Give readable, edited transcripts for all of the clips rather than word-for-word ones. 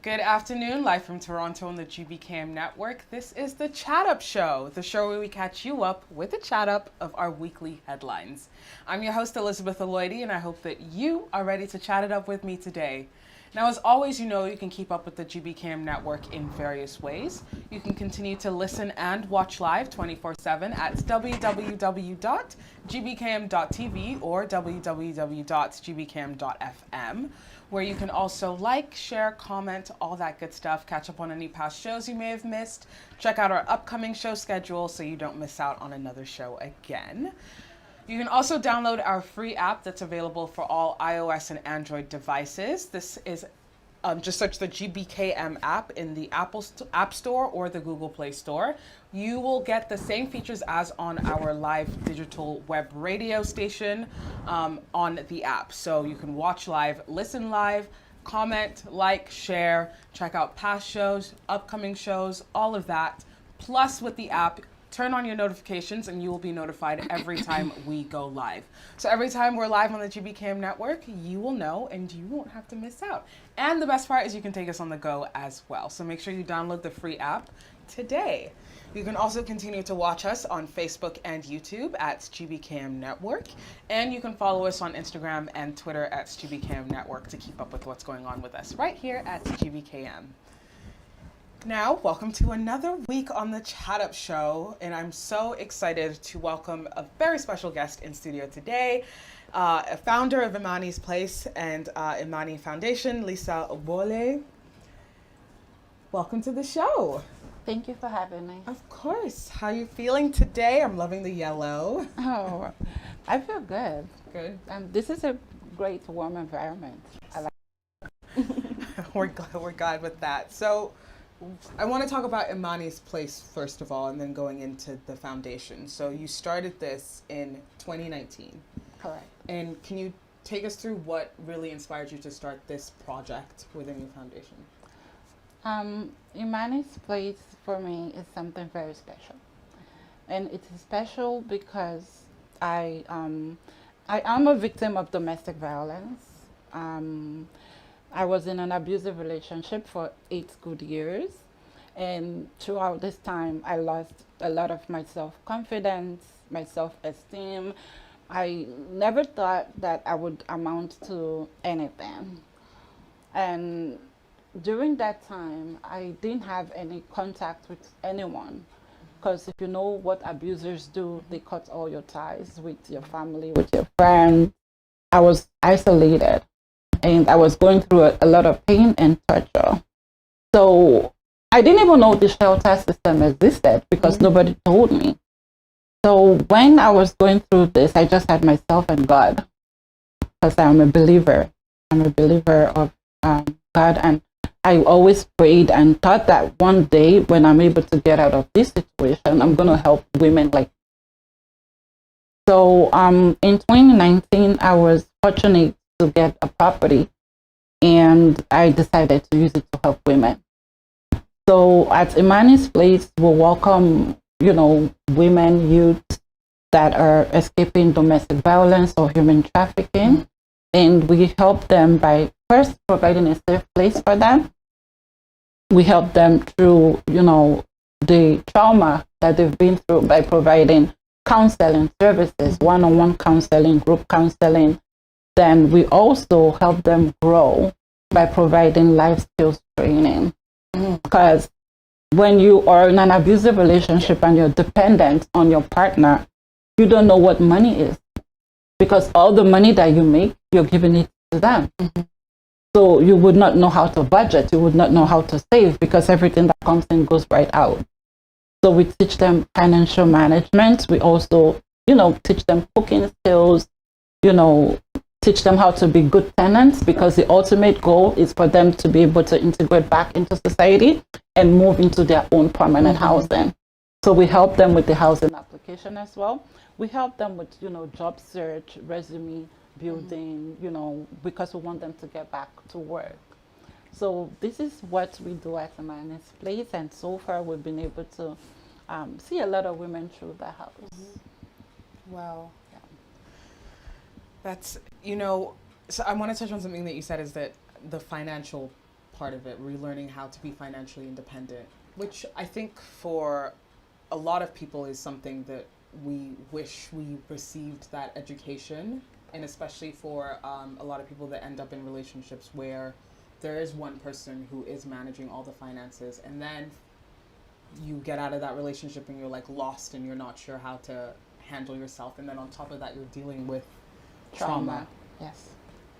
Good afternoon, live from Toronto on the GBKM network. This is the Chat Up Show, the show where we catch you up with a chat up of our weekly headlines. I'm your host, Elizabeth Aloyde, and I hope that you are ready to chat it up with me today. Now, as always, you know you can keep up with the GBKM network in various ways. You can continue to listen and watch live 24/7 at www.gbkm.tv or www.gbkm.fm, where you can also like, share, comment, all that good stuff, catch up on any past shows you may have missed, check out our upcoming show schedule so you don't miss out on another show again. You can also download our free app that's available for all iOS and Android devices. This is just search the GBKM app in the App Store or the Google Play Store. You will get the same features as on our live digital web radio station on the app. So you can watch live, listen live, comment, like, share, check out past shows, upcoming shows, all of that. Plus with the app, turn on your notifications and you will be notified every time we go live. So every time we're live on the GBKM network, you will know and you won't have to miss out. And the best part is you can take us on the go as well. So make sure you download the free app today. You can also continue to watch us on Facebook and YouTube at GBKM Network. And you can follow us on Instagram and Twitter at GBKM Network to keep up with what's going on with us right here at GBKM. Now, welcome to another week on the Chat Up Show, and I'm so excited to welcome a very special guest in studio today, a founder of Imani's Place and Imani Foundation, Lisa Obole. Welcome to the show. Thank you for having me. Of course. How are you feeling today? I'm loving the yellow. Oh, I feel good. Good. This is a great warm environment. I like We're glad with that. So, I want to talk about Imani's Place first of all, and then going into the foundation. So you started this in 2019. Correct. And can you take us through what really inspired you to start this project within your foundation? Imani's Place for me is something very special. And it's special because I am a victim of domestic violence. I was in an abusive relationship for 8 good years. And throughout this time, I lost a lot of my self-confidence, my self-esteem. I never thought that I would amount to anything. And during that time, I didn't have any contact with anyone. Because if you know what abusers do, they cut all your ties with your family, with your friends. I was isolated. And I was going through a lot of pain and torture. So I didn't even know the shelter system existed because nobody told me. So when I was going through this, I just had myself and God, because I'm a believer. I'm a believer of God, and I always prayed and thought that one day when I'm able to get out of this situation, I'm going to help women like me. So in 2019, I was fortunate to get a property, and I decided to use it to help women. So at Imani's Place, we welcome, women, youth that are escaping domestic violence or human trafficking, and we help them by first providing a safe place for them. We help them through, the trauma that they've been through by providing counseling services, one-on-one counseling, group counseling. Then we also help them grow by providing life skills training. Because when you are in an abusive relationship and you're dependent on your partner, you don't know what money is. Because all the money that you make, you're giving it to them. So you would not know how to budget. You would not know how to save because everything that comes in goes right out. So we teach them financial management. We also, teach them cooking skills, teach them how to be good tenants, because the ultimate goal is for them to be able to integrate back into society and move into their own permanent housing. So we help them with the housing application as well. We help them with, job search, resume building, because we want them to get back to work. So this is what we do at Imani's Place, and so far we've been able to see a lot of women through the house. Wow. That's, so I want to touch on something that you said, is that the financial part of it, relearning how to be financially independent, which I think for a lot of people is something that we wish we received that education, and especially for a lot of people that end up in relationships where there is one person who is managing all the finances, and then you get out of that relationship and you're like lost and you're not sure how to handle yourself, and then on top of that you're dealing with trauma. Yes.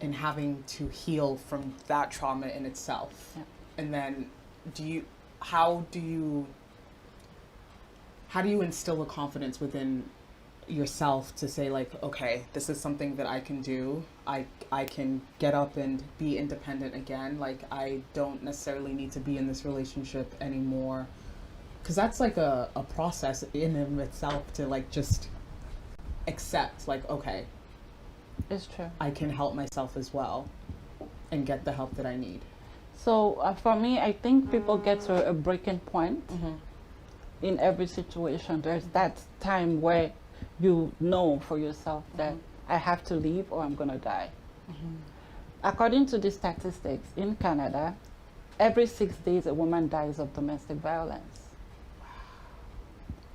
And having to heal from that trauma in itself. Yeah. And then how do you instill a confidence within yourself to say like, okay, this is something that I can do. I can get up and be independent again. Like, I don't necessarily need to be in this relationship anymore. Because that's like a process in and of itself to like just accept like, okay, It's true. I can help myself as well and get the help that I need. So for me, I think people get to a breaking point in every situation. There's that time where you know for yourself that I have to leave or I'm going to die. According to the statistics in Canada, every 6 days a woman dies of domestic violence.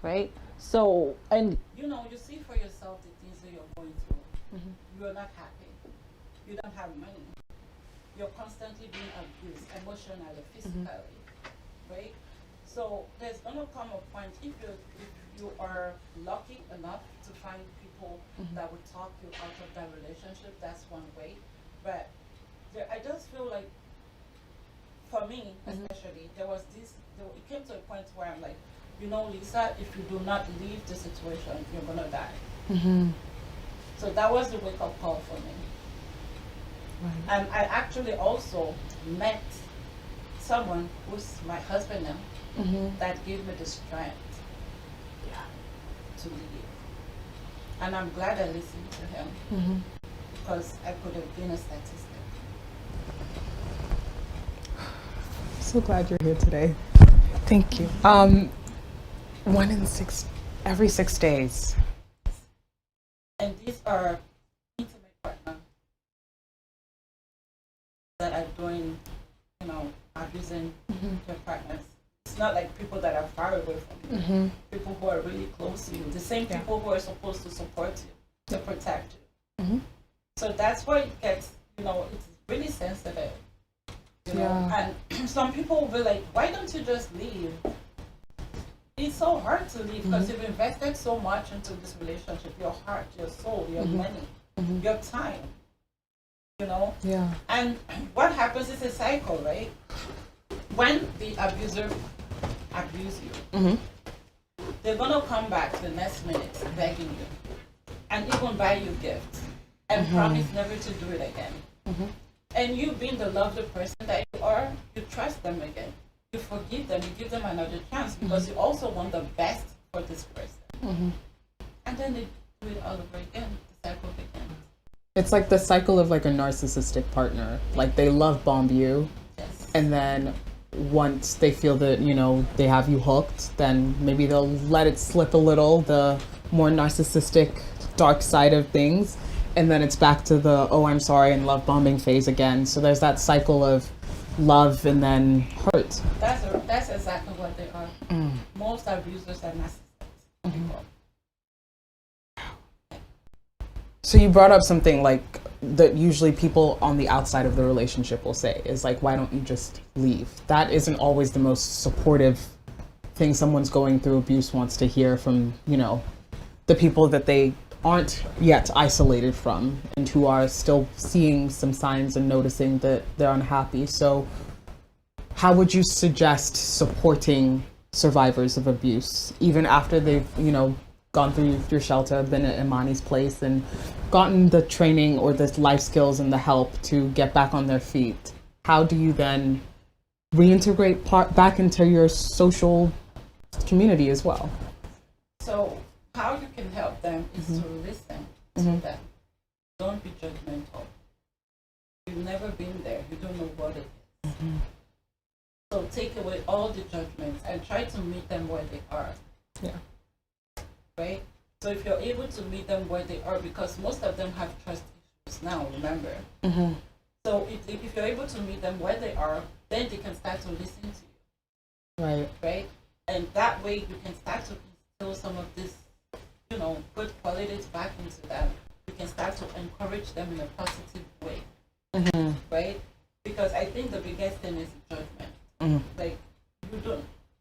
Right? So, and you know, you see for yourself the things that you're going through. You're not happy. You don't have money. You're constantly being abused emotionally, physically, right? So there's gonna come a point if you are lucky enough to find people that would talk you out of that relationship. That's one way, but I just feel like, for me especially, it came to a point where I'm like, you know, Lisa, if you do not leave the situation, you're gonna die. So that was the wake-up call for me. Right. And I actually also met someone who's my husband now that gave me the strength to leave. And I'm glad I listened to him because I could have been a statistic. I'm so glad you're here today. Thank you. Every 6 days. And these are intimate partners that are doing, you know, abusing their partners. It's not like people that are far away from you. People who are really close to you. The same people who are supposed to support you, to protect you. So that's why it gets, you know, it's really sensitive. You know? And some people will be like, why don't you just leave? It's so hard to leave because you've invested so much into this relationship, your heart, your soul, your money, your time, you know? Yeah. And what happens is a cycle, right? When the abuser abuses you, they're going to come back the next minute begging you and even buy you gifts and promise never to do it again. And you being the lovely person that you are, you trust them again. You forgive them, you give them another chance because you also want the best for this person. And then they do it all over again, the cycle begins. It's like the cycle of like a narcissistic partner. Like they love bomb you, and then once they feel that, you know, they have you hooked, then maybe they'll let it slip a little, the more narcissistic dark side of things, and then it's back to the, oh, I'm sorry, and love bombing phase again. So there's that cycle of love and then hurt. That's exactly what they are. Most abusers are narcissists. So you brought up something like that usually people on the outside of the relationship will say is like, why don't you just leave? That isn't always the most supportive thing someone's going through abuse wants to hear from, you know, the people that they aren't yet isolated from and who are still seeing some signs and noticing that they're unhappy. So how would you suggest supporting survivors of abuse even after they've, you know, gone through your shelter, been at Imani's place and gotten the training or the life skills and the help to get back on their feet? How do you then reintegrate back into your social community as well? So how you can help them is to listen to them. Don't be judgmental. You've never been there. You don't know what it is. So take away all the judgments and try to meet them where they are. Yeah. Right? So if you're able to meet them where they are, because most of them have trust issues now, remember? So if you're able to meet them where they are, then they can start to listen to you. Right. Right? And that way you can start to instill some of this, good qualities back into them. You can start to encourage them in a positive way. Mm-hmm. Right? Because I think the biggest thing is judgment. Mm-hmm. Like,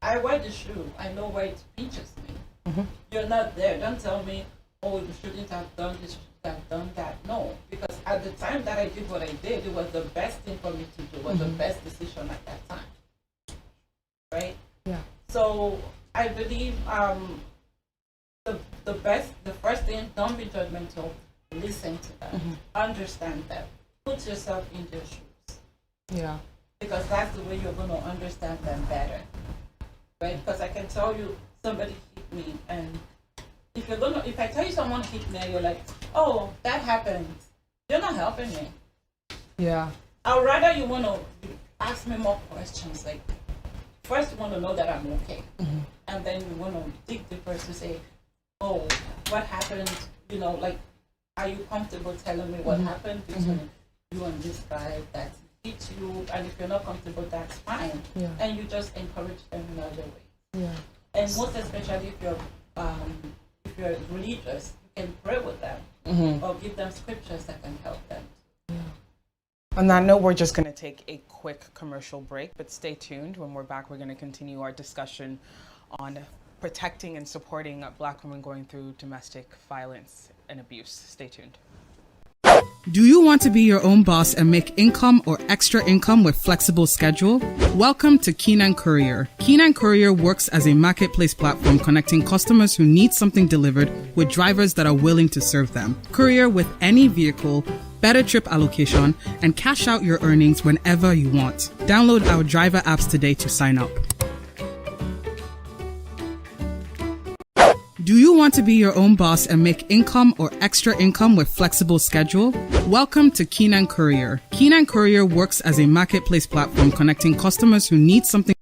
I wear the shoe, I know where it pinches me. Mm-hmm. You're not there. Don't tell me, oh, you shouldn't have done this, you shouldn't have done that. No, because at the time that I did what I did, it was the best thing for me to do, was the best decision at that time. Right? Yeah. So I believe the first thing, don't be judgmental. Listen to them, understand them, put yourself in their shoes. Yeah. Because that's the way you're going to understand them better, right? Because I can tell you somebody hit me, and if I tell you someone hit me, and you're like, oh, that happened, you're not helping me. Yeah. I'd rather you want to ask me more questions. Like, first you want to know that I'm okay, and then you want to dig deeper to say, oh, what happened? Like, are you comfortable telling me what happened between you and this guy that hit you? And if you're not comfortable, that's fine. Yeah. And you just encourage them in other ways. Yeah. And most especially if you're religious, you can pray with them or give them scriptures that can help them. Yeah. On that note, we're just going to take a quick commercial break, but stay tuned. When we're back, we're going to continue our discussion on protecting and supporting Black women going through domestic violence and abuse. Stay tuned. Do you want to be your own boss and make income or extra income with flexible schedule? Welcome to Keenan Courier. Keenan Courier works as a marketplace platform connecting customers who need something delivered with drivers that are willing to serve them. Courier with any vehicle, better trip allocation, and cash out your earnings whenever you want. Download our driver apps today to sign up. Do you want to be your own boss and make income or extra income with flexible schedule? Welcome to Keenan Courier. Keenan Courier works as a marketplace platform connecting customers who need something.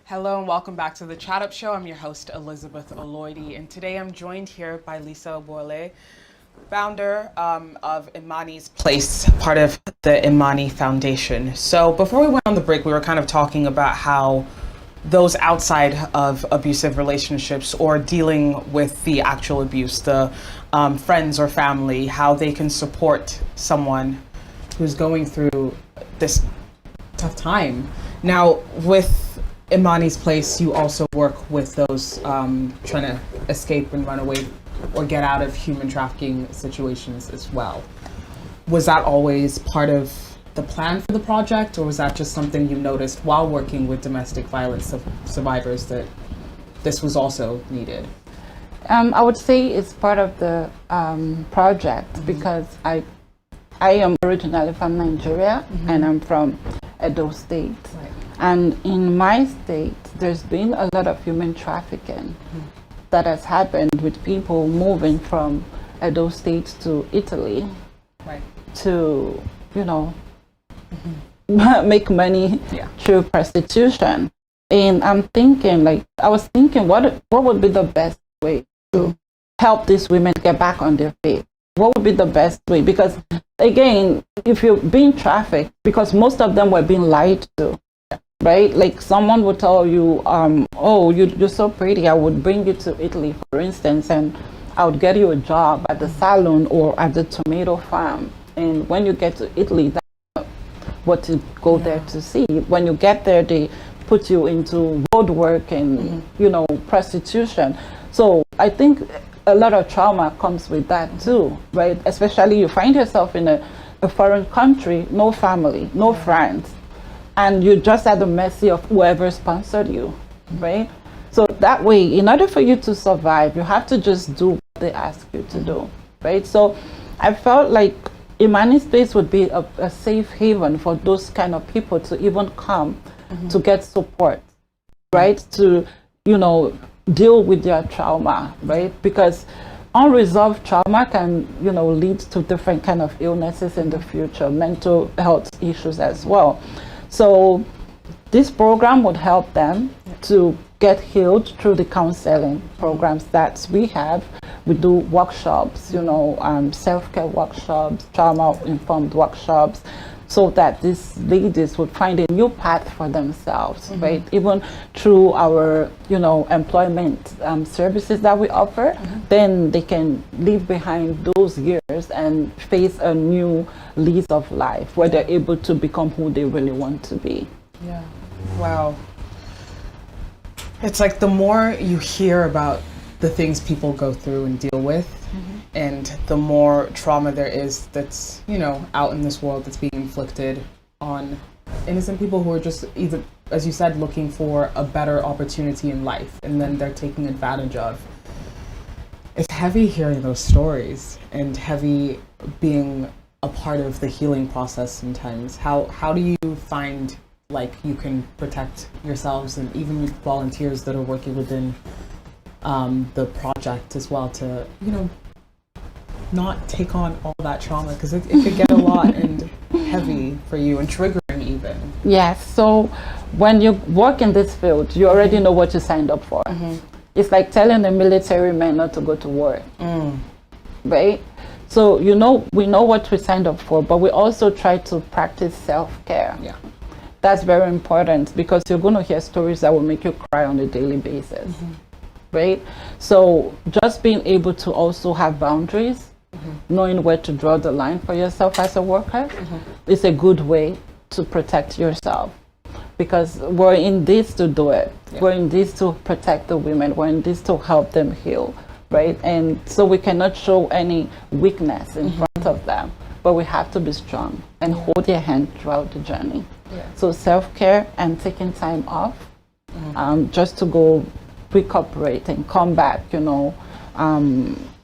Hello and welcome back to the Chat Up Show. I'm your host, Elizabeth Oloidi, and today I'm joined here by Lisa Boile, founder of Imani's Place, part of the Imani Foundation. So before we went on the break, we were kind of talking about how those outside of abusive relationships or dealing with the actual abuse, the friends or family, how they can support someone who's going through this tough time. Now, with Imani's Place, you also work with those trying to escape and run away or get out of human trafficking situations as well. Was that always part of the plan for the project, or was that just something you noticed while working with domestic violence survivors that this was also needed? I would say it's part of the project because I am originally from Nigeria and I'm from Edo State. Right. And in my state, there's been a lot of human trafficking that has happened with people moving from Edo State to Italy to, make money through prostitution. And I was thinking, what would be the best way to help these women get back on their feet? What would be the best way? Because again, if you're being trafficked, because most of them were being lied to, right? Like someone would tell you, oh, you're so pretty, I would bring you to Italy, for instance, and I would get you a job at the salon or at the tomato farm. And when you get to Italy, that's what to go there to see. When you get there, they put you into road work and, prostitution. So I think a lot of trauma comes with that too, right? Especially you find yourself in a foreign country, no family, no friends, and you're just at the mercy of whoever sponsored you, right? So that way, in order for you to survive, you have to just do what they ask you to do, right? So I felt like Imani's Place would be a safe haven for those kind of people to even come to get support, right? To, deal with their trauma, right? Because unresolved trauma can, lead to different kind of illnesses in the future, mental health issues as well. So this program would help them to get healed through the counseling programs that we have. we do workshops, you know, self-care workshops, trauma-informed workshops, so that these ladies would find a new path for themselves, right? Even through our, you know, employment services that we offer, then they can leave behind those years and face a new lease of life where they're able to become who they really want to be. Yeah. Wow. It's like the more you hear about the things people go through and deal with, and the more trauma there is that's, you know, out in this world that's being inflicted on innocent people who are just either, as you said, looking for a better opportunity in life, and then they're taken advantage of. It's heavy hearing those stories, and heavy being a part of the healing process sometimes. How do you find like you can protect yourselves and even with volunteers that are working within the project as well to, you know, not take on all that trauma, because it could get a lot and heavy for you and triggering even. Yes, so when you work in this field, you already know what you signed up for. It's like telling a military man not to go to war, right? So, you know, we know what we signed up for, but we also try to practice self-care. Yeah. That's very important, because you're going to hear stories that will make you cry on a daily basis, right? So just being able to also have boundaries, knowing where to draw the line for yourself as a worker is a good way to protect yourself, because we're in this to do it. We're in this to protect the women. We're in this to help them heal, right? And so we cannot show any weakness in front of them, but we have to be strong and hold their hand throughout the journey. So self-care and taking time off, just to go recuperate and come back, you know,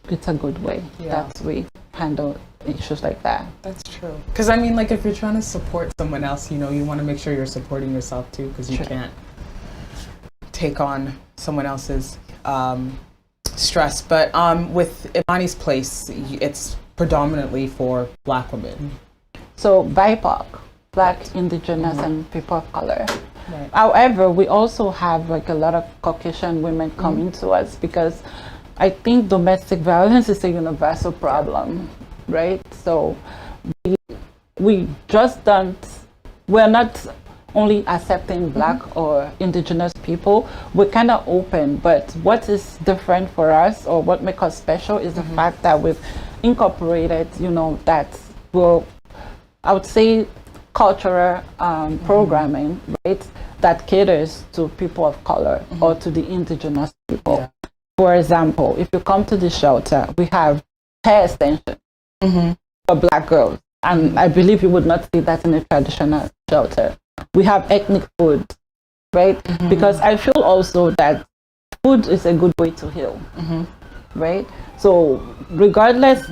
it's a good way that we handle issues like that. That's true. Because I mean, like, if you're trying to support someone else, you know, you want to make sure you're supporting yourself too, because you can't take on someone else's stress. But with Imani's Place, it's predominantly for Black women. So BIPOC, Black, Indigenous, and people of color. Right. However, we also have like a lot of Caucasian women coming to us, because I think domestic violence is a universal problem, right? So we just don't, we're not only accepting Black or Indigenous people, we're kind of open, but what is different for us, or what makes us special, is the fact that we've incorporated, you know, that will, I would say, cultural programming, right, that caters to people of color or to the indigenous people. For example, if you come to the shelter, we have hair extension for Black girls, and I believe you would not see that in a traditional shelter. We have ethnic food, right? Because I feel also that food is a good way to heal, right? So regardless,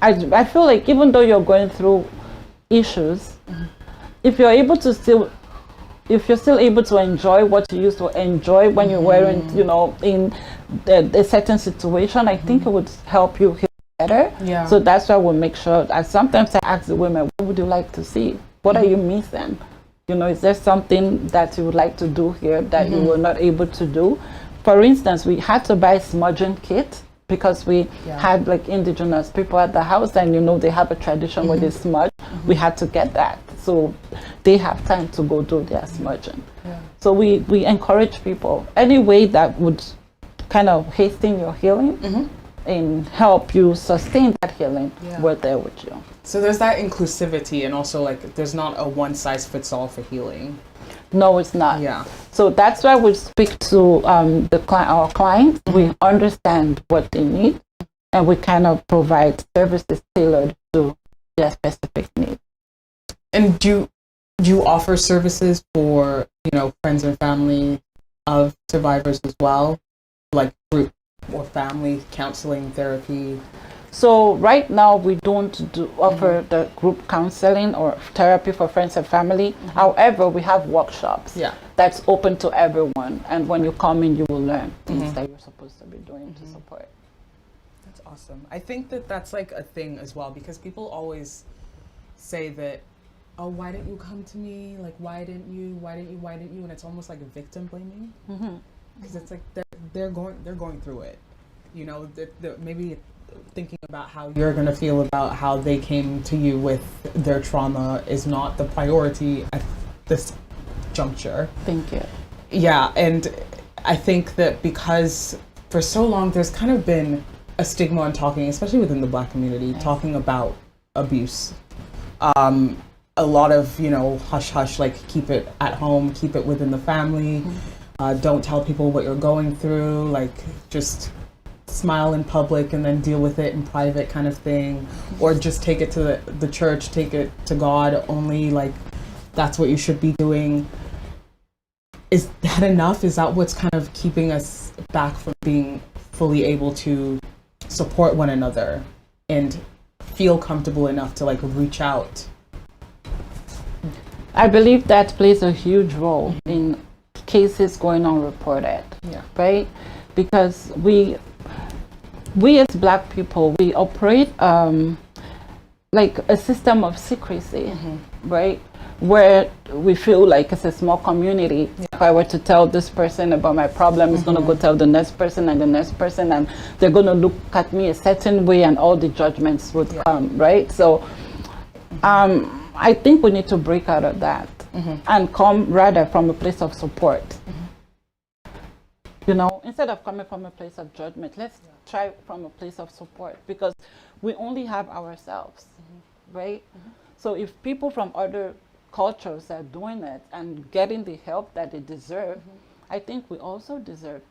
I feel like even though you're going through issues, if you're able to still, if you're still able to enjoy what you used to enjoy when you weren't, you know, in a certain situation, I think it would help you heal better. So that's why we'll make sure that sometimes I ask the women, what would you like to see? What are you missing? You know, is there something that you would like to do here that you were not able to do? For instance, we had to buy smudging kit because we had like indigenous people at the house, and you know, they have a tradition where they smudge. We had to get that, so they have time to go do their smudging. So we encourage people any way that would kind of hasten your healing and help you sustain that healing. We're there with you. So there's that inclusivity, and also like there's not a one size fits all for healing. No, it's not. So that's why we speak to our clients. We understand what they need, and we kind of provide services tailored to their specific needs. And do you offer services for, you know, friends and family of survivors as well, like group or family counseling, therapy? So right now we don't offer the group counseling or therapy for friends and family. However, we have workshops that's open to everyone, and when you come in, you will learn things that you're supposed to be doing to support. That's awesome. I think that that's like a thing as well, because people always say that, oh, why didn't you come to me? Like, why didn't you? And it's almost like a victim blaming, because it's like they're going through it. you know, maybe thinking about how you're going to feel about how they came to you with their trauma is not the priority at this juncture. Thank you. Yeah, and I think that because for so long there's kind of been a stigma on talking, especially within the Black community, talking about abuse. A lot of, you know, hush hush, like keep it at home, keep it within the family, don't tell people what you're going through, like just smile in public and then deal with it in private kind of thing, or just take it to the church, take it to God only, like that's what you should be doing. Is that enough? Is that what's kind of keeping us back from being fully able to support one another and feel comfortable enough to like reach out? I believe that plays a huge role in cases going unreported. Yeah. Right? Because we as Black people, we operate like a system of secrecy, right? Where we feel like it's a small community. Yeah. If I were to tell this person about my problem, it's going to go tell the next person and the next person, and they're going to look at me a certain way, and all the judgments would come, right? So I think we need to break out of that and come rather from a place of support. You know, instead of coming from a place of judgment, let's try from a place of support, because we only have ourselves, right? So if people from other cultures are doing it and getting the help that they deserve, I think we also deserve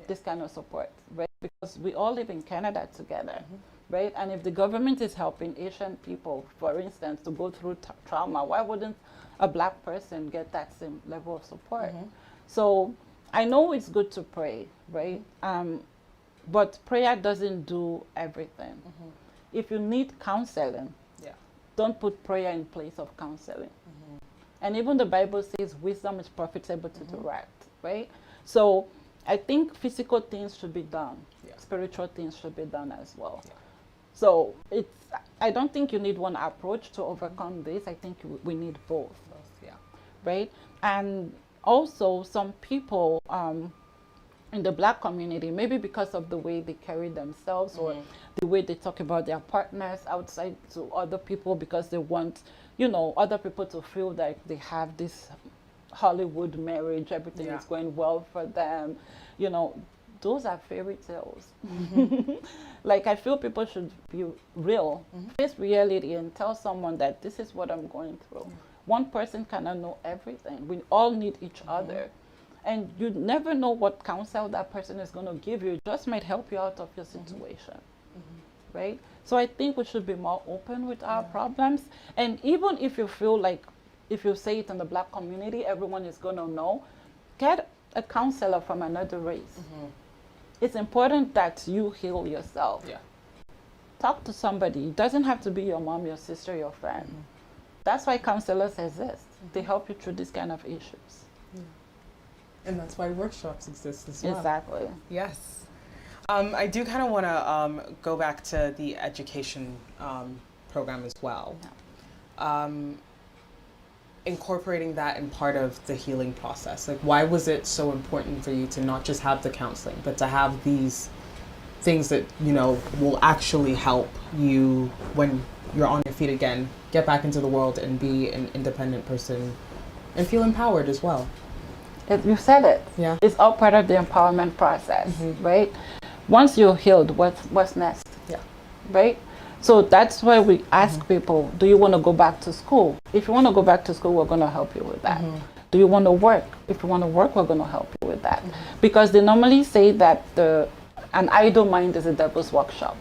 this kind of support, right? Because we all live in Canada together, right? And if the government is helping Asian people, for instance, to go through trauma, why wouldn't a Black person get that same level of support? So I know it's good to pray, right? But prayer doesn't do everything. If you need counseling, don't put prayer in place of counseling. And even the Bible says wisdom is profitable to direct, right? So I think physical things should be done. Spiritual things should be done as well. So I don't think you need one approach to overcome this. I think we need both. Right? And also some people in the Black community, maybe because of the way they carry themselves or the way they talk about their partners outside to other people, because they want, you know, other people to feel like they have this Hollywood marriage, everything is going well for them, you know, those are fairy tales. Like, I feel people should be real, face reality, and tell someone that this is what I'm going through. One person cannot know everything. We all need each other. And you never know what counsel that person is going to give you. It just might help you out of your situation, right? So I think we should be more open with our problems. And even if you feel like, if you say it in the Black community, everyone is going to know, get a counselor from another race. It's important that you heal yourself. Talk to somebody. It doesn't have to be your mom, your sister, your friend. That's why counselors exist. They help you through these kind of issues. And that's why workshops exist as well. Exactly. Yes. I do kind of want to go back to the education program as well. Incorporating that in part of the healing process. Like, why was it so important for you to not just have the counseling, but to have these things that, you know, will actually help you when you're on your feet again, get back into the world and be an independent person and feel empowered as well? You said it. Yeah. It's all part of the empowerment process, right? Once you're healed, what's next? Right? So that's why we ask people, do you want to go back to school? If you want to go back to school, we're going to help you with that. Do you want to work? If you want to work, we're going to help you with that. Because they normally say that an idle mind is a devil's workshop.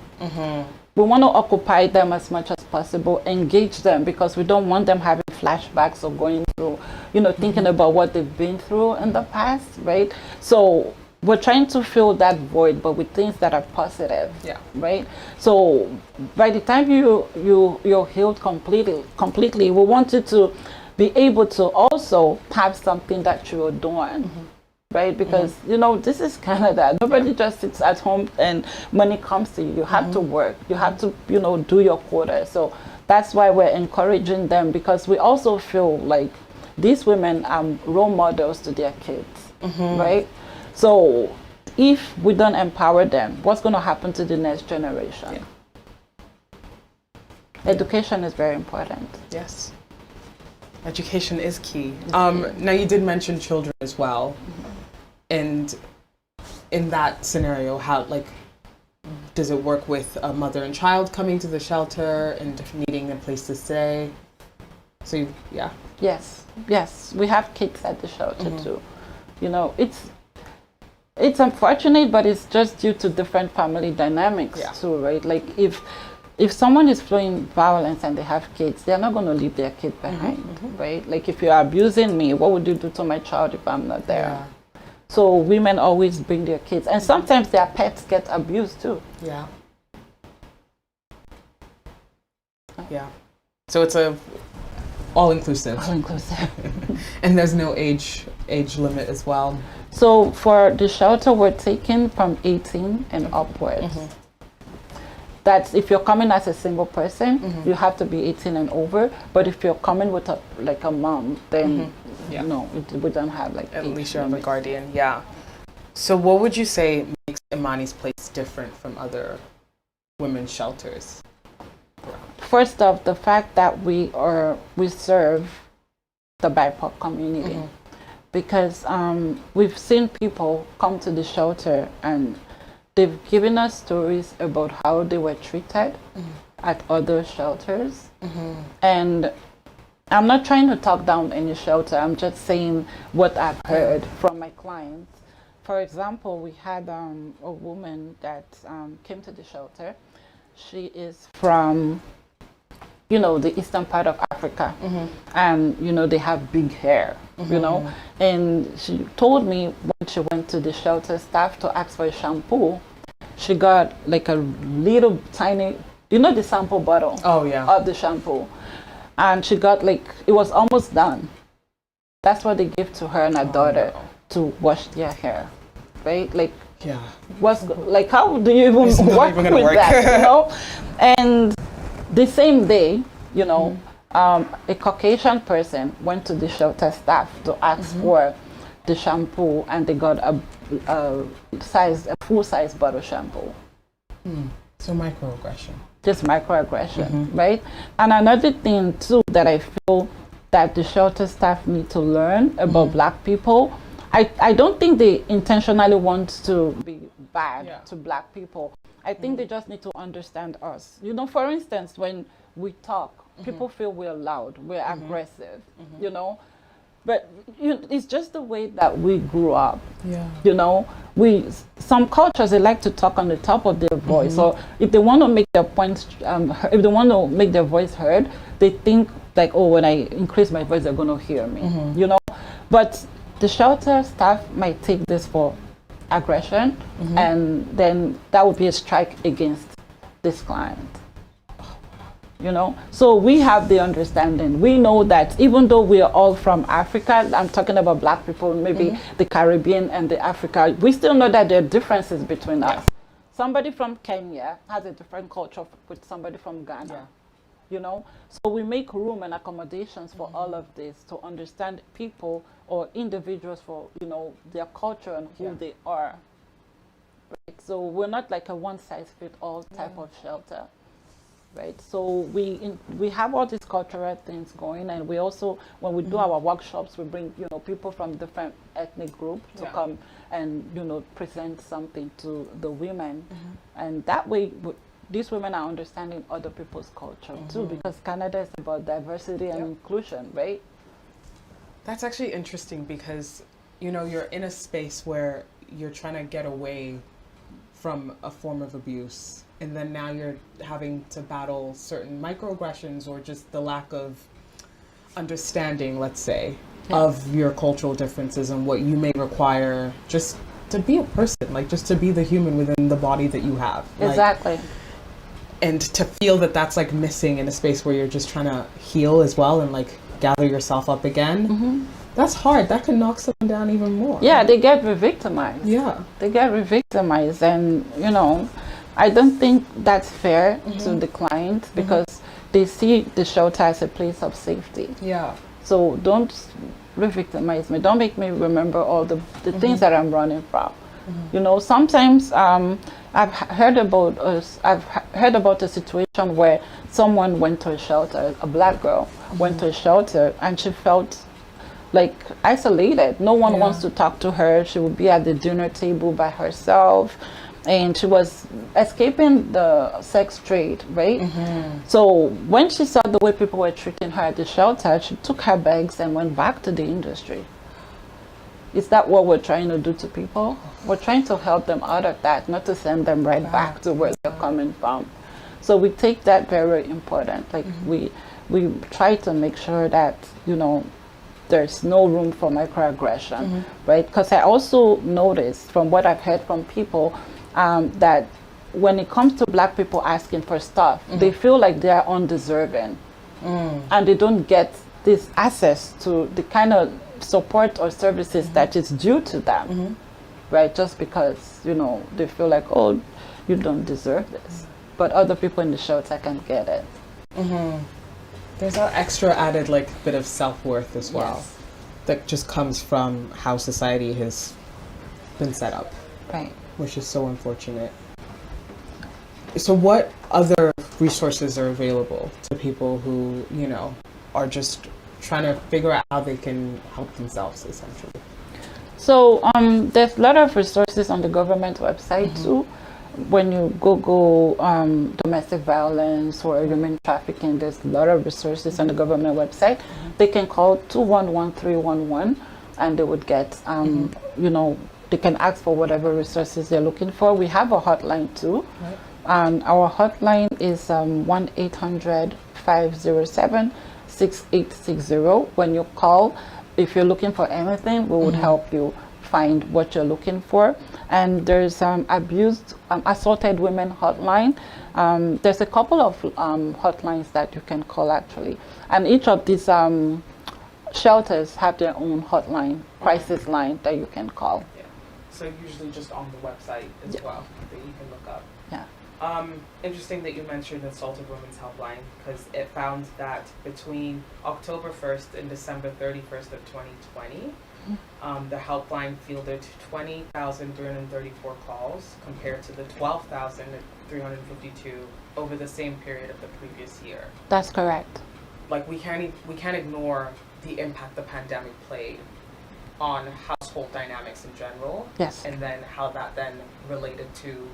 We want to occupy them as much as possible, engage them, because we don't want them having flashbacks or going through, you know, thinking about what they've been through in the past, right? So we're trying to fill that void, but with things that are positive, right? So by the time you're healed completely, we want you to be able to also have something that you're doing. Right? Because, you know, this is Canada. Nobody just sits at home and money comes to you. You have to work. You have to, you know, do your quota. So that's why we're encouraging them, because we also feel like these women are role models to their kids, right? So if we don't empower them, what's going to happen to the next generation? Yeah. Education is very important. Yes. Education is key. Now you did mention children as well. And in that scenario, how, like, does it work with a mother and child coming to the shelter and needing a place to stay? So you, yeah. Yes, we have kids at the shelter too. You know, it's unfortunate, but it's just due to different family dynamics too, right? Like if someone is fleeing violence and they have kids, they're not going to leave their kid behind, right? Like if you're abusing me, what would you do to my child if I'm not there? Yeah. So women always bring their kids, and sometimes their pets get abused too. Yeah. Yeah. So it's a all-inclusive. All-inclusive. And there's no age limit as well. So for the shelter, we're taking from 18 and upwards. That's if you're coming as a single person, you have to be 18 and over. But if you're coming with a mom, then no, we don't have like At age least you have a limit. guardian, yeah. So what would you say makes Imani's place different from other women's shelters? First off, the fact that we serve the BIPOC community, because we've seen people come to the shelter and they've given us stories about how they were treated at other shelters. And I'm not trying to talk down any shelter, I'm just saying what I've heard from my clients. For example, we had a woman that came to the shelter. She is from, you know, the eastern part of Africa, and you know they have big hair, you know. And she told me when she went to the shelter staff to ask for a shampoo, she got like a little tiny, you know, the sample bottle of the shampoo, and she got like, it was almost done. That's what they give to her and her daughter to wash their hair, right? Like, what's like, how do you even work with that, you know? And the same day, you know, a Caucasian person went to the shelter staff to ask for the shampoo, and they got a full-size bottle shampoo. So microaggression. Just microaggression, right? And another thing too that I feel that the shelter staff need to learn about Black people, I don't think they intentionally want to be bad to Black people. I think they just need to understand us. You know, for instance, when we talk, people feel we're loud, we're aggressive, you know. But it's just the way that we grew up. You know, some cultures, they like to talk on the top of their voice. So if they want to make their points, if they want to make their voice heard, they think like, oh, when I increase my voice, they're going to hear me. You know, but the shelter staff might take this for aggression, and then that would be a strike against this client. You know, so we have the understanding. We know that even though we are all from Africa, I'm talking about Black people, maybe the Caribbean and the Africa, we still know that there are differences between us. Somebody from Kenya has a different culture with somebody from Ghana. You know, so we make room and accommodations for all of this to understand people or individuals for, you know, their culture and who they are. Right? So we're not like a one-size-fits-all type of shelter. Right, so we have all these cultural things going, and we also, when we do our workshops, we bring, you know, people from different ethnic groups to come and, you know, present something to the women, and that way these women are understanding other people's culture too, because Canada is about diversity and inclusion, right? That's actually interesting because, you know, you're in a space where you're trying to get away from a form of abuse, and then now you're having to battle certain microaggressions or just the lack of understanding, let's say, of your cultural differences and what you may require just to be a person, like just to be the human within the body that you have. Exactly. Like, and to feel that that's like missing in a space where you're just trying to heal as well and like gather yourself up again. That's hard. That can knock someone down even more. Yeah, they get re-victimized. Yeah. They get re-victimized, and, you know, I don't think that's fair to the client, because they see the shelter as a place of safety. Yeah. So don't re-victimize me. Don't make me remember all the things that I'm running from. You know, sometimes I've heard about a situation where someone went to a shelter, a black girl went to a shelter, and she felt like isolated. No one wants to talk to her. She would be at the dinner table by herself, and she was escaping the sex trade, right? So when she saw the way people were treating her at the shelter, she took her bags and went back to the industry. Is that what we're trying to do to people? We're trying to help them out of that, not to send them right back to where they're coming from. So we take that very important. Like we try to make sure that, you know, there's no room for microaggression, right? Because I also noticed from what I've heard from people that when it comes to black people asking for stuff, they feel like they are undeserving and they don't get this access to the kind of support or services that is due to them, right? Just because, you know, they feel like, oh, you don't deserve this, but other people in the shelter can get it. There's that extra added like bit of self-worth as well that just comes from how society has been set up, Right. which is so unfortunate. So what other resources are available to people who, you know, are just trying to figure out how they can help themselves, essentially? So there's a lot of resources on the government website too. When you Google domestic violence or human trafficking, there's a lot of resources on the government website. They can call 211-311 and they would get, you know, they can ask for whatever resources they're looking for. We have a hotline too. Our hotline is 1-800-507-6860. When you call, if you're looking for anything, we would help you find what you're looking for. And there's assaulted women hotline. There's a couple of hotlines that you can call actually, and each of these shelters have their own hotline, crisis line that you can call. So usually just on the website as well that you can look up. Yeah. Interesting that you mentioned Assaulted Women's Helpline, because it found that between October 1st and December 31st of 2020, the helpline fielded 20,334 calls compared to the 12,352 over the same period of the previous year. That's correct. Like we can't ignore the impact the pandemic played on household dynamics in general. Yes. And then how that then related to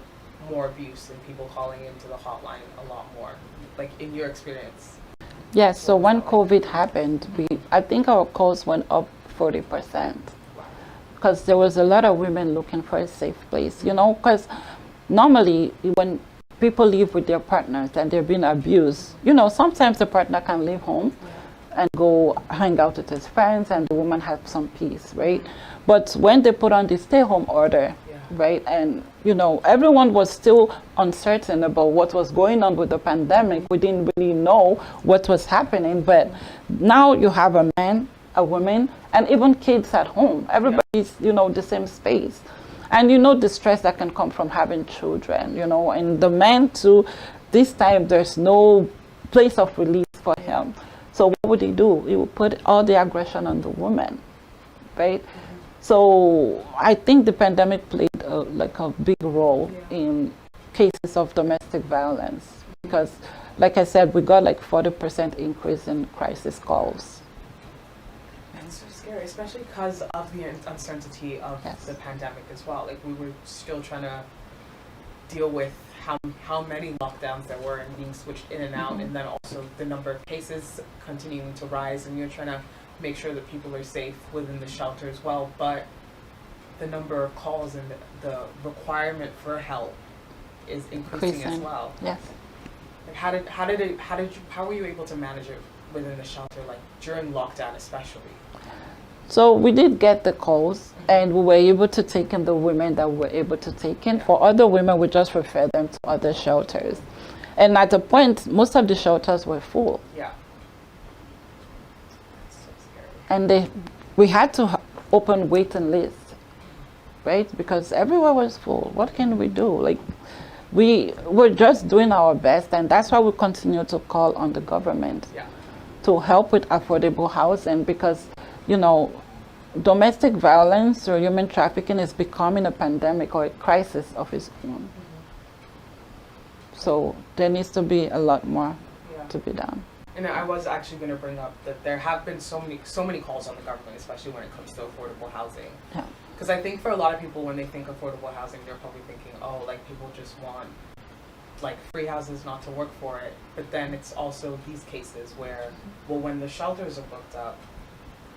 more abuse and people calling into the hotline a lot more. Like in your experience. Yes, so when COVID happened, I think our calls went up 40%. Because there was a lot of women looking for a safe place, you know, because normally when people live with their partners and they're being abused, you know, sometimes the partner can leave home and go hang out with his friends and the woman has some peace, right? But when they put on the stay-home order, right, and, you know, everyone was still uncertain about what was going on with the pandemic. We didn't really know what was happening, but now you have a man, a woman, and even kids at home. Everybody's, you know, the same space. And you know the stress that can come from having children, you know, and the man too, this time there's no place of release for him. So what would he do? He would put all the aggression on the woman, right? So I think the pandemic played like a big role in cases of domestic violence because, like I said, we got like 40% increase in crisis calls. It's so scary, especially because of the uncertainty of the pandemic as well. Like we were still trying to deal with how many lockdowns there were and being switched in and out, and then also the number of cases continuing to rise, and you're trying to make sure that people are safe within the shelter as well. But the number of calls and the requirement for help is increasing as well. Yes. Like how were you able to manage it within the shelter, like during lockdown especially? So we did get the calls and we were able to take in the women that we were able to take in. For other women, we just refer them to other shelters. And at the point, most of the shelters were full. Yeah. That's so scary. And we had to open waiting lists, right? Because everywhere was full. What can we do? Like, we were just doing our best, and that's why we continue to call on the government to help with affordable housing, because, you know, domestic violence or human trafficking is becoming a pandemic or a crisis of its own. So there needs to be a lot more to be done. And I was actually going to bring up that there have been so many calls on the government, especially when it comes to affordable housing. Yeah. Because I think for a lot of people, when they think affordable housing, they're probably thinking, oh, like people just want like free houses not to work for it. But then it's also these cases where, well, when the shelters are booked up,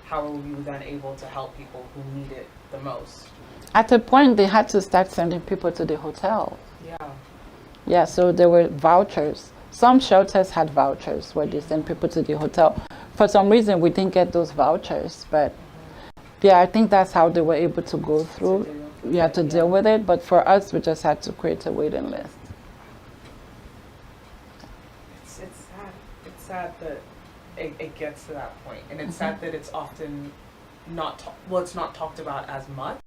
how are you then able to help people who need it the most? At a point, they had to start sending people to the hotel. Yeah. Yeah, so there were vouchers. Some shelters had vouchers where they send people to the hotel. For some reason, we didn't get those vouchers, but yeah, I think that's how they were able to go through. You had to deal with it, but for us, we just had to create a waiting list. It's sad. It's sad that it gets to that point, and it's sad that it's often it's not talked about as much.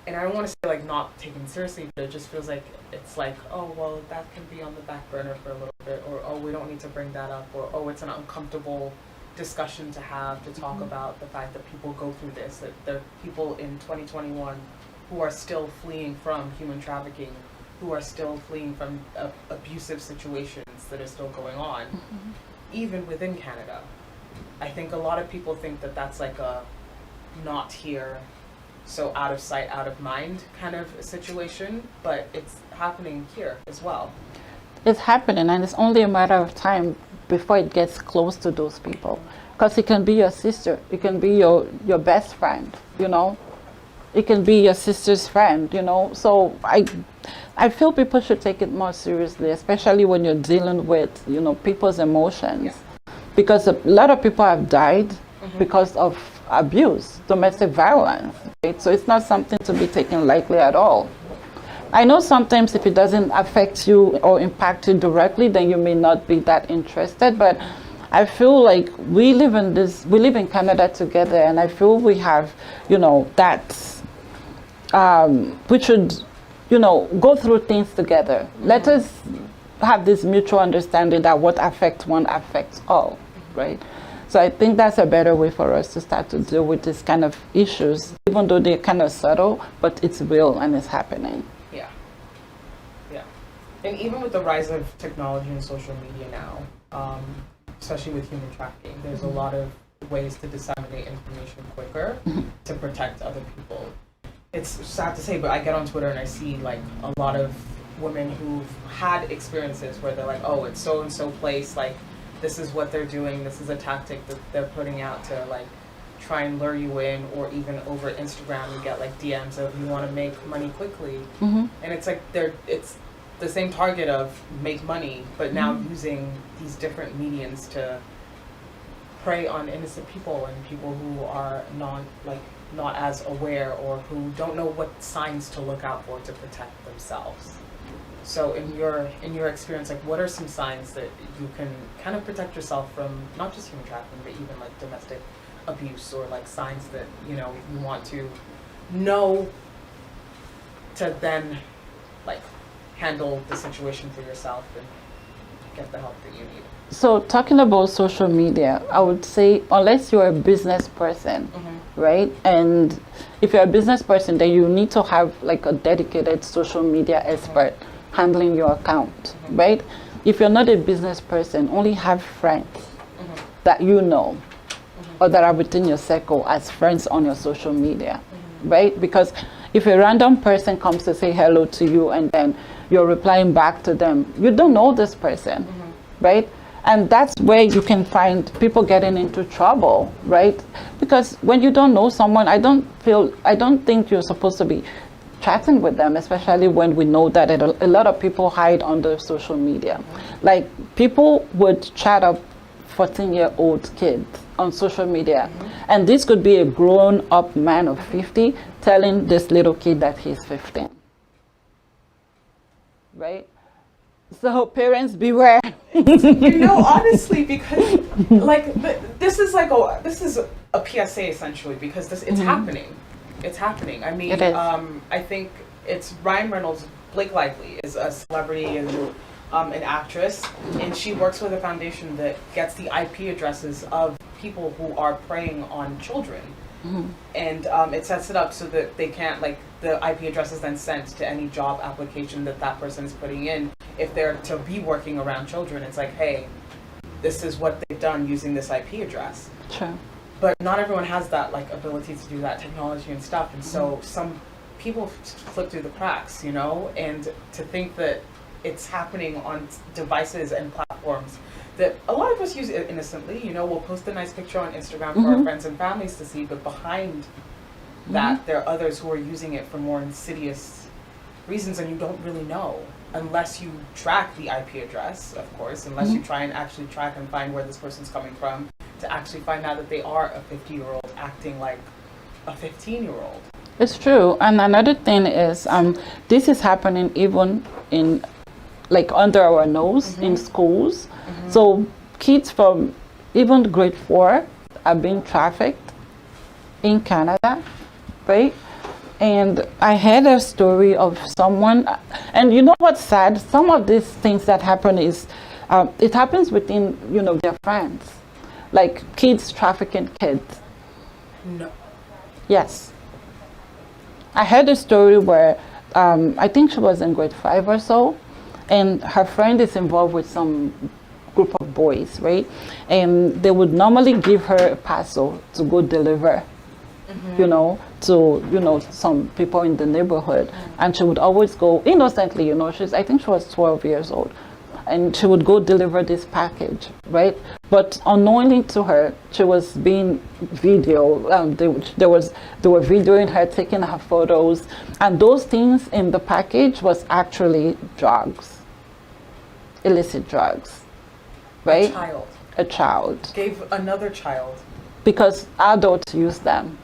And I don't want to say like not taken seriously, but it just feels like it's like, oh well, that can be on the back burner for a little bit, or oh, we don't need to bring that up, or oh, it's an uncomfortable discussion to have to talk about the fact that people go through this, that there are people in 2021 who are still fleeing from human trafficking, who are still fleeing from abusive situations that are still going on, even within Canada. I think a lot of people think that that's like a not here, so out of sight, out of mind kind of a situation, but it's happening here as well. It's happening, and it's only a matter of time before it gets close to those people. Because it can be your sister, it can be your best friend, you know. It can be your sister's friend, you know. So I feel people should take it more seriously, especially when you're dealing with, you know, people's emotions. Yeah. Because a lot of people have died because of abuse, domestic violence. Right? So it's not something to be taken lightly at all. I know sometimes if it doesn't affect you or impact you directly, then you may not be that interested, but I feel like we live in Canada together, and I feel we have, you know, that we should, you know, go through things together. Let us have this mutual understanding that what affects one affects all, right? So I think that's a better way for us to start to deal with this kind of issues, even though they're kind of subtle, but it's real and it's happening. Yeah. Yeah. And even with the rise of technology and social media now, especially with human trafficking, there's a lot of ways to disseminate information quicker to protect other people. It's sad to say, but I get on Twitter and I see like a lot of women who've had experiences where they're like, oh, it's so and so place, like this is what they're doing, this is a tactic that they're putting out to like try and lure you in, or even over Instagram you get like DMs of you want to make money quickly, and it's like it's the same target of make money, but now using these different mediums to prey on innocent people and people who are not as aware, or who don't know what signs to look out for to protect themselves. So in your experience, like what are some signs that you can kind of protect yourself from not just human trafficking, but even like domestic abuse, or like signs that, you know, you want to know to then like handle the situation for yourself and get the help that you need? So talking about social media, I would say unless you're a business person, right? And if you're a business person, then you need to have like a dedicated social media expert handling your account, right? If you're not a business person, only have friends that you know or that are within your circle as friends on your social media, right? Because if a random person comes to say hello to you and then you're replying back to them, you don't know this person, right? And that's where you can find people getting into trouble, right? Because when you don't know someone, I don't think you're supposed to be chatting with them, especially when we know that a lot of people hide under social media. Like people would chat up 14-year-old kids on social media, and this could be a grown-up man of 50 telling this little kid that he's 15, right? So parents beware. You know, honestly, because like this is a PSA essentially, because it's happening. It's happening. I mean, It is. I think it's Ryan Reynolds. Blake Lively is a celebrity, and an actress, and she works with a foundation that gets the IP addresses of people who are preying on children. And it sets it up so that they can't, like, the IP address is then sent to any job application that that person is putting in. If they're to be working around children, it's like, hey, this is what they've done using this IP address. Sure. But not everyone has that, like, ability to do that technology and stuff, and so some people slip through the cracks, you know. And to think that it's happening on devices and platforms that a lot of us use innocently, you know, we'll post a nice picture on Instagram for our friends and families to see, but behind that there are others who are using it for more insidious reasons, and you don't really know unless you track the IP address, of course, unless you try and actually track and find where this person's coming from, to actually find out that they are a 50-year-old acting like a 15-year-old. It's true. And another thing is, this is happening even in, like, under our nose in schools. So kids from even grade 4 are being trafficked in Canada, right? And I heard a story of someone, and you know what's sad? Some of these things that happen is, it happens within, you know, their friends. Like kids trafficking kids. No. Yes. I heard a story where I think she was in grade 5 or so, and her friend is involved with some group of boys, right? And they would normally give her a parcel to go deliver, you know, to, you know, some people in the neighborhood. And she would always go innocently, you know, I think she was 12 years old. And she would go deliver this package, right? But unknowingly to her, she was being videoed. They were videoing her, taking her photos, and those things in the package was actually drugs, illicit drugs, right? A child. Gave another child. Because adults use them,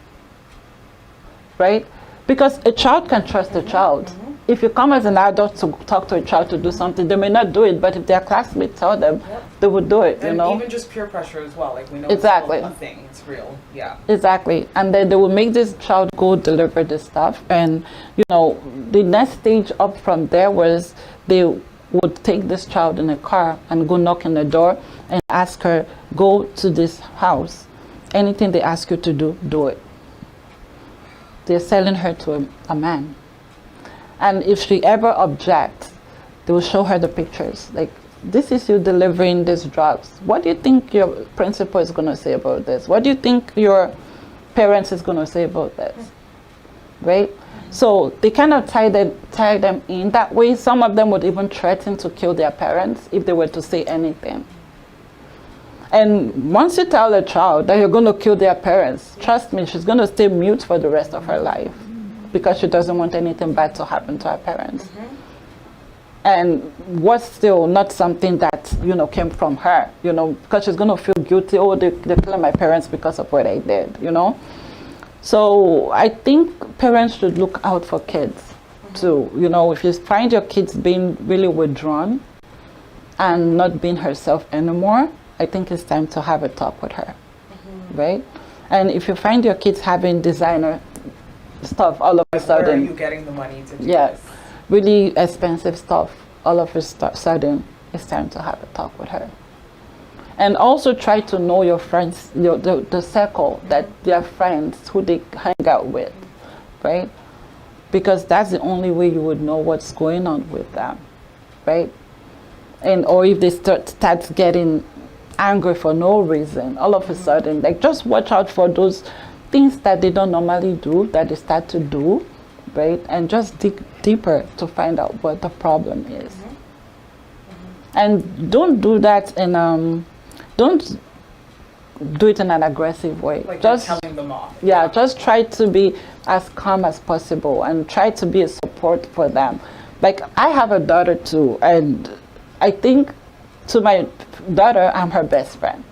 right? Because a child can trust a child. If you come as an adult to talk to a child to do something, they may not do it, but if their classmates tell them, they would do it, you know? Even just peer pressure as well. Like, we know exactly. It's a thing, it's real, yeah. Exactly. And then they will make this child go deliver this stuff. And, you know, the next stage up from there was they would take this child in a car and go knock on the door and ask her, go to this house. Anything they ask you to do, do it. They're selling her to a man. And if she ever objects, they will show her the pictures. Like, this is you delivering these drugs. What do you think your principal is going to say about this? What do you think your parents is going to say about this? Right? So they kind of tie them in that way. Some of them would even threaten to kill their parents if they were to say anything. And once you tell a child that you're going to kill their parents, trust me, she's going to stay mute for the rest of her life, because she doesn't want anything bad to happen to her parents. And was still not something that, you know, came from her, you know, because she's going to feel guilty. Oh, they killed my parents because of what I did, you know. So I think parents should look out for kids too. You know, if you find your kids being really withdrawn and not being herself anymore, I think it's time to have a talk with her, right? And if you find your kids having designer stuff all of a sudden, where are you getting the money to do this? Really expensive stuff, all of a sudden, it's time to have a talk with her. And also try to know your friends, the circle that their friends, who they hang out with, right? Because that's the only way you would know what's going on with them, right? And or if they start getting angry for no reason, all of a sudden, like, just watch out for those things that they don't normally do, that they start to do, right? And just dig deeper to find out what the problem is. And don't do that in don't do it in an aggressive way. Like, just telling them off. Yeah, just try to be as calm as possible and try to be a support for them. Like, I have a daughter too, and I think to my daughter, I'm her best friend.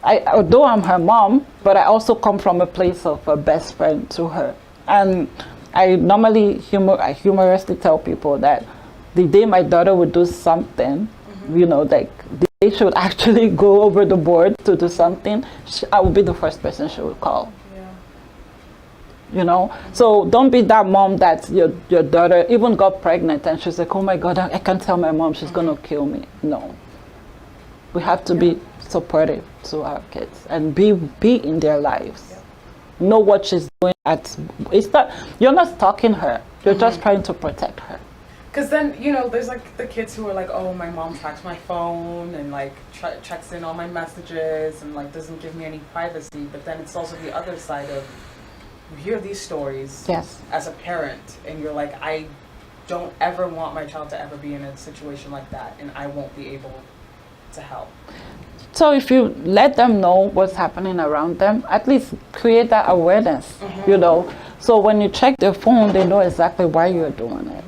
Although I'm her mom, but I also come from a place of a best friend to her. And I normally humorously tell people that the day my daughter would do something, you know, like they should actually go over the board to do something, I would be the first person she would call. you know. So don't be that mom that your daughter even got pregnant and she's like, oh my God, I can't tell my mom, she's gonna kill me. No, we have to be supportive to our kids and be in their lives. Know what she's doing it's not, you're not stalking her, you're just trying to protect her. Because then, you know, there's like the kids who are like, oh, my mom tracks my phone and like checks in all my messages and like doesn't give me any privacy. But then it's also the other side of, you hear these stories as a parent and you're like, I don't ever want my child to ever be in a situation like that, and I won't be able to help. So if you let them know what's happening around them, at least create that awareness, you know. So when you check their phone, they know exactly why you're doing it.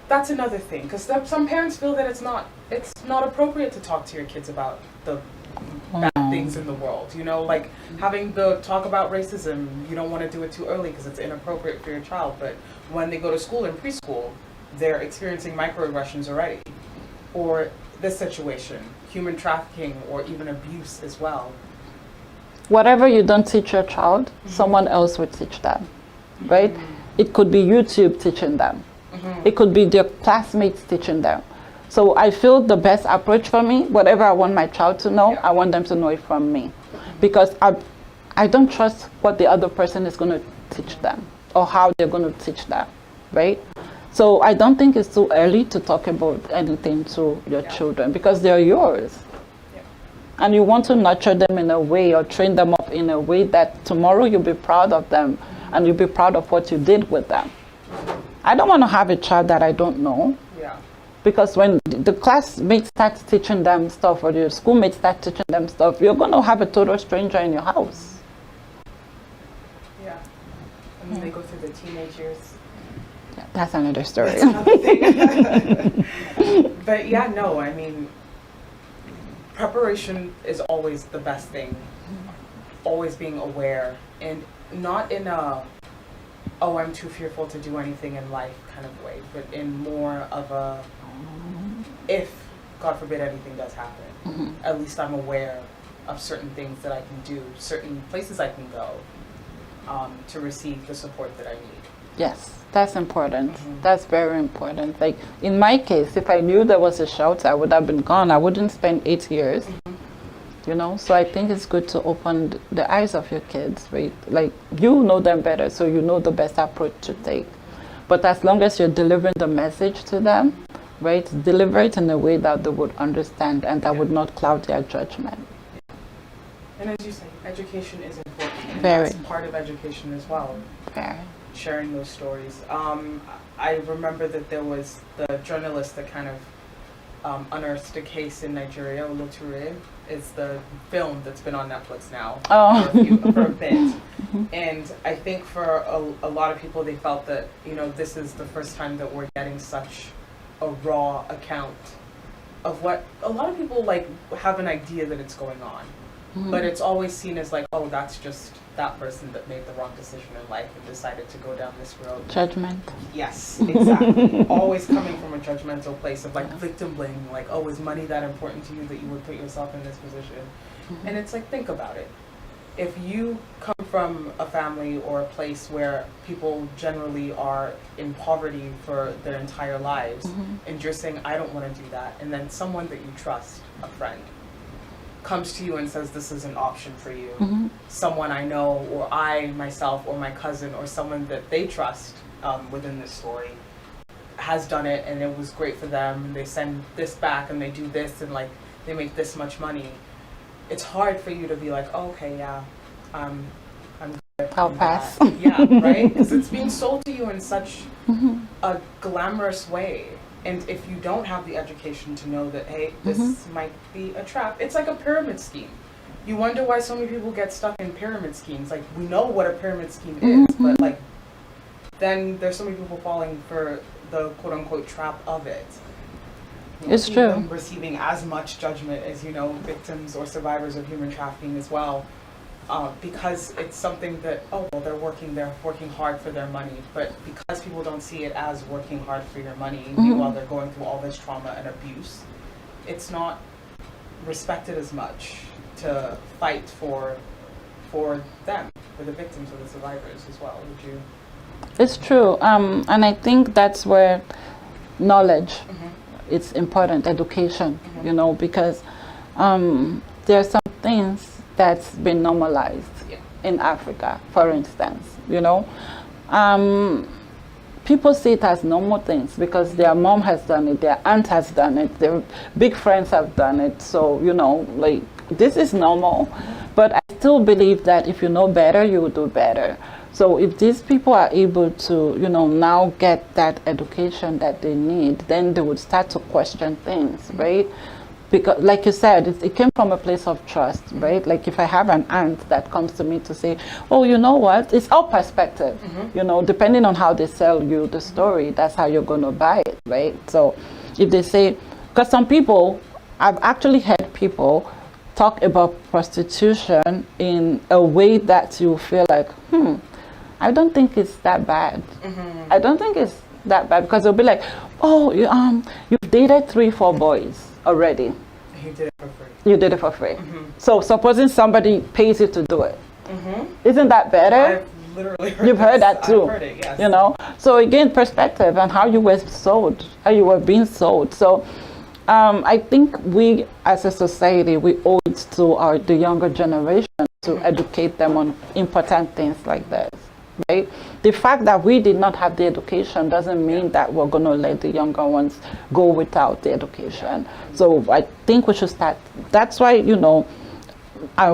That's another thing, because some parents feel that it's not appropriate to talk to your kids about the bad things in the world, you know, like having the talk about racism. You don't want to do it too early because it's inappropriate for your child, but when they go to school in preschool, they're experiencing microaggressions already, or this situation, human trafficking, or even abuse as well. Whatever you don't teach your child, someone else will teach them, right? It could be YouTube teaching them. It could be their classmates teaching them. So I feel the best approach for me, whatever I want my child to know, I want them to know it from me. Because I don't trust what the other person is going to teach them or how they're going to teach them, right? So I don't think it's too early to talk about anything to your children because they're yours. And you want to nurture them in a way or train them up in a way that tomorrow you'll be proud of them and you'll be proud of what you did with them. I don't want to have a child that I don't know. Because when the classmates start teaching them stuff or your schoolmates start teaching them stuff, you're going to have a total stranger in your house. And then they go through the teenage years. That's another story. That's another thing. But I mean, preparation is always the best thing. Always being aware, and not in a, oh, I'm too fearful to do anything in life kind of way, but in more of a, if, God forbid, anything does happen, at least I'm aware of certain things that I can do, certain places I can go to receive the support that I need. Yes, that's important. That's very important. Like in my case, if I knew there was a shelter, I would have been gone. I wouldn't spend 8 years. You know, so I think it's good to open the eyes of your kids, right? Like you know them better, so you know the best approach to take. But as long as you're delivering the message to them, right, deliver it in a way that they would understand and that would not cloud their judgment. And as you say, education is important. And Very. That's part of education as well. Very. Sharing those stories. I remember that there was the journalist that kind of unearthed a case in Nigeria. Oloture is the film that's been on Netflix now for a bit. And I think for a lot of people, they felt that, you know, this is the first time that we're getting such a raw account of what a lot of people like have an idea that it's going on. But it's always seen as like, oh, that's just that person that made the wrong decision in life and decided to go down this road. Judgment. Yes, exactly. Always coming from a judgmental place of like victim blaming, like, oh, is money that important to you that you would put yourself in this position? And it's like, think about it. If you come from a family or a place where people generally are in poverty for their entire lives, and you're saying, I don't want to do that, and then someone that you trust, a friend, comes to you and says this is an option for you, someone I know or I myself or my cousin or someone that they trust within this story has done it and it was great for them and they send this back and they do this and like they make this much money, it's hard for you to be like, oh, okay, yeah, I'm good. I'll pass. Yeah, right? Because it's being sold to you in such a glamorous way. And if you don't have the education to know that, hey, this might be a trap, it's like a pyramid scheme. You wonder why so many people get stuck in pyramid schemes. Like, we know what a pyramid scheme is, but like, then there's so many people falling for the quote unquote trap of it. It's true. Even receiving as much judgment as, you know, victims or survivors of human trafficking as well. Because it's something that, oh, well, they're working hard for their money. But because people don't see it as working hard for your money, meanwhile they're going through all this trauma and abuse, it's not respected as much to fight for for them, for the victims or the survivors as well. Would you? It's true. And I think that's where knowledge is important, education, you know, because there are some things that's been normalized in Africa, for instance, you know. People see it as normal things because their mom has done it, their aunt has done it, their big friends have done it. So, you know, like, this is normal. But I still believe that if you know better, you will do better. So if these people are able to, you know, now get that education that they need, then they would start to question things, right? Because, like you said, it came from a place of trust, right? Like if I have an aunt that comes to me to say, oh, you know what? It's our perspective, you know, depending on how they sell you the story, that's how you're going to buy it, right? So if they say, because some people, I've actually heard people talk about prostitution in a way that you feel like, I don't think it's that bad. I don't think it's that bad, because they'll be like, oh, you've dated 3-4 boys already. You did it for free. You did it for free. So supposing somebody pays you to do it, isn't that better? I've literally heard You've heard that too. I've heard it, yes. You know, so again, perspective and how you were sold, how you were being sold. So I think we as a society, we owe it to the younger generation to educate them on important things like this. Right? The fact that we did not have the education doesn't mean that we're going to let the younger ones go without the education. So I think we should start. That's why, you know,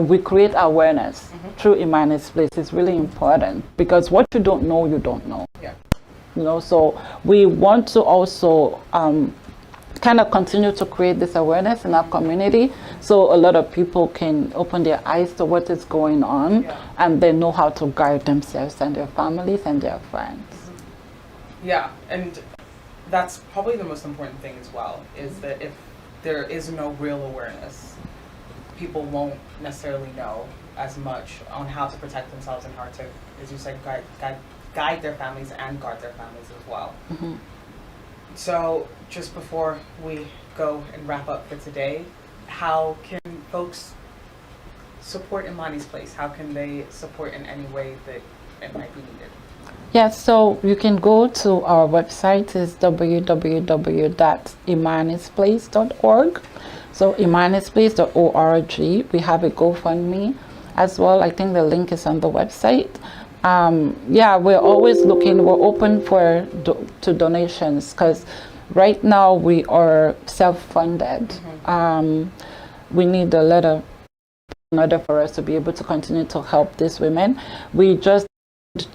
we create awareness through Imani's Place. It's really important because what you don't know, you don't know. Yeah. You know, so we want to also kind of continue to create this awareness in our community so a lot of people can open their eyes to what is going on and they know how to guide themselves and their families and their friends. Yeah, and that's probably the most important thing as well, is that if there is no real awareness, people won't necessarily know as much on how to protect themselves and how to, as you said, guide their families and guard their families as well. So just before we go and wrap up for today, how can folks support Imani's Place? How can they support in any way that it might be needed? Yes, so you can go to our website, is www.imanisplace.org. So imanisplace.org. We have a GoFundMe as well. I think the link is on the website. Yeah, we're always looking, we're open to donations because right now we are self-funded. We need a letter in order for us to be able to continue to help these women. We just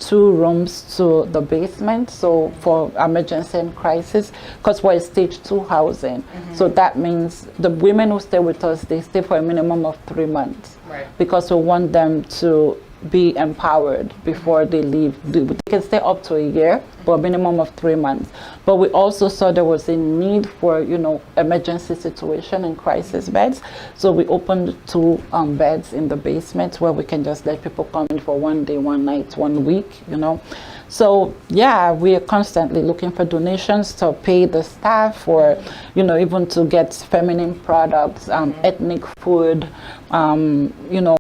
2 rooms to the basement, so for emergency and crisis, because we're stage 2 housing. So that means the women who stay with us, they stay for a minimum of 3 months. Right. Because we want them to be empowered before they leave. They can stay up to a year, but a minimum of 3 months. But we also saw there was a need for, you know, emergency situation and crisis beds. So we opened 2 beds in the basement where we can just let people come in for 1 day, 1 night, 1 week, you know. So yeah, we are constantly looking for donations to pay the staff, or, you know, even to get feminine products, ethnic food, you know,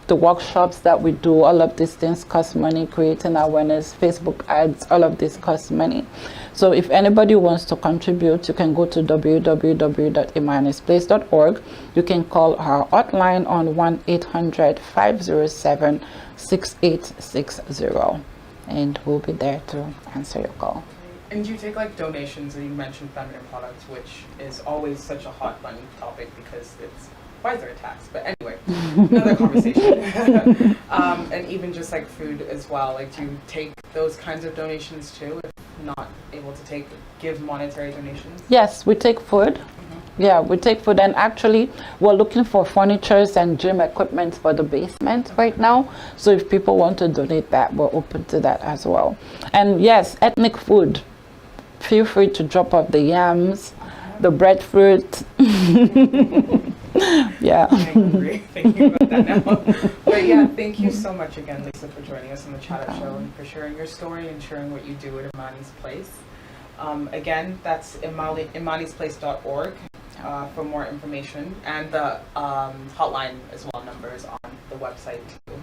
the workshops that we do, all of these things cost money, creating awareness, Facebook ads, all of this costs money. So if anybody wants to contribute, you can go to www.imanisplace.org. You can call our hotline on 1-800-507-6860. And we'll be there to answer your call. And do you take like donations? And you mentioned feminine products, which is always such a hot button topic because it's, why is there a tax? But anyway, another conversation. And even just like food as well. Like, do you take those kinds of donations too, if not able to give monetary donations? Yes, we take food. Yeah, we take food, and actually we're looking for furnitures and gym equipment for the basement right now. So if people want to donate that, we're open to that as well. And yes, ethnic food. Feel free to drop off the yams, the breadfruit. Yeah. I'm hungry thinking about that now. But yeah, thank you so much again, Lisa, for joining us on the Chatter Show and for sharing your story and sharing what you do at Imani's Place. Again, that's imanisplace.org for more information, and the hotline as well, numbers on the website too.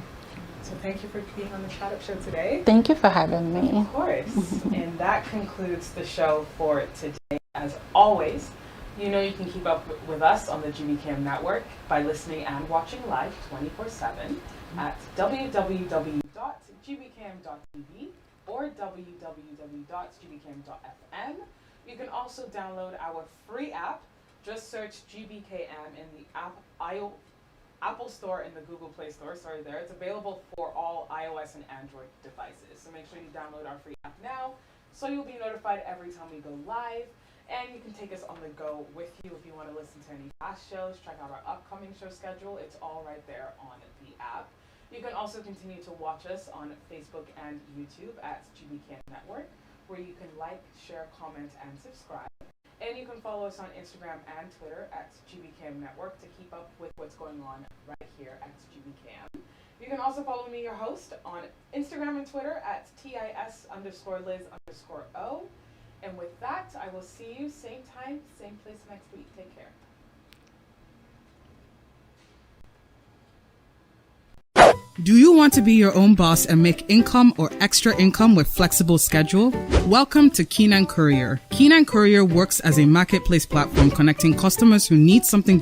So thank you for being on the Chat Up Show today. Thank you for having me. Of course. And that concludes the show for today. As always, you know you can keep up with us on the GBCam network by listening and watching live 24/7 at www.gbcam.tv or www.gbcam.fm. You can also download our free app. Just search GBKM in the Apple Store and the Google Play Store. Sorry there. It's available for all iOS and Android devices. So make sure you download our free app now so you'll be notified every time we go live. And you can take us on the go with you if you want to listen to any past shows. Check out our upcoming show schedule. It's all right there on the app. You can also continue to watch us on Facebook and YouTube at GBCam Network, where you can like, share, comment, and subscribe. And you can follow us on Instagram and Twitter at GBCam Network to keep up with what's going on right here at GBCam. You can also follow me, your host, on Instagram and Twitter at TIS_Liz_O. And with that, I will see you same time, same place next week. Take care. Do you want to be your own boss and make income or extra income with flexible schedule? Welcome to Keenan Courier. Keenan Courier works as a marketplace platform connecting customers who need something